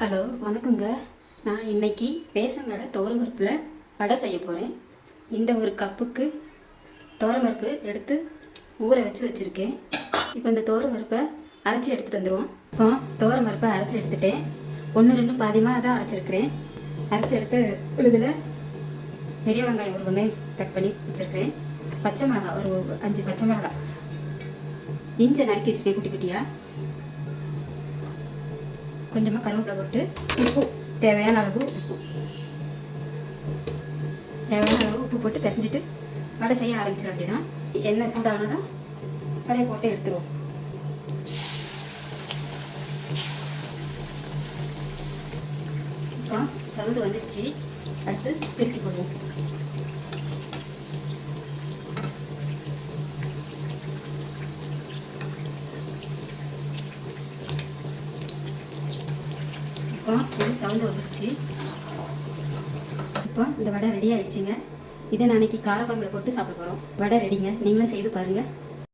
Hello வணக்கங்க. நான் இன்னைக்கு ரேஷன் கடை துவரம்பருப்பில் வடை செய்ய போகிறேன். இந்த ஒரு கப்புக்கு துவரம்பருப்பு எடுத்து ஊற வச்சுருக்கேன். இப்போ இந்த துவரம்பருப்பை அரைச்சி எடுத்துகிட்டு வந்துடுவோம். இப்போ துவரம்பருப்பை அரைச்சி எடுத்துட்டேன். 1-2 பாதியமாக தான் அரைச்சிருக்கிறேன். அரைச்சி எடுத்து இதில் பெரிய வெங்காயம் ஒரு வெங்காயம் கட் பண்ணி வச்சுருக்கிறேன். பச்சை மிளகாய் ஒரு 5 பச்சை மிளகாய், இஞ்சி நறுக்கி வச்சுருக்கேன் குட்டி குட்டியாக. கொஞ்சமாக கருவேப்பிலை போட்டு உப்பு தேவையான அளவு உப்பு போட்டு பிசைஞ்சிட்டு வடை செய்ய ஆரம்பிச்சிடும். அப்படின்னா எண்ணெய் சூடானதான் வடையை போட்டு எடுத்துருவோம். இப்போ சவுண்டு வந்துடுச்சு. அடுத்து திருப்பி போடுவோம். இப்போ இது சவுண்டு வந்துடுச்சு. இப்போ இந்த வடை ரெடி ஆகிடுச்சிங்க. இதை நான் அன்றைக்கி காரக்குழம்புல போட்டு சாப்பிட போகிறோம். வடை ரெடிங்க. நீங்களும் செய்து பாருங்கள்.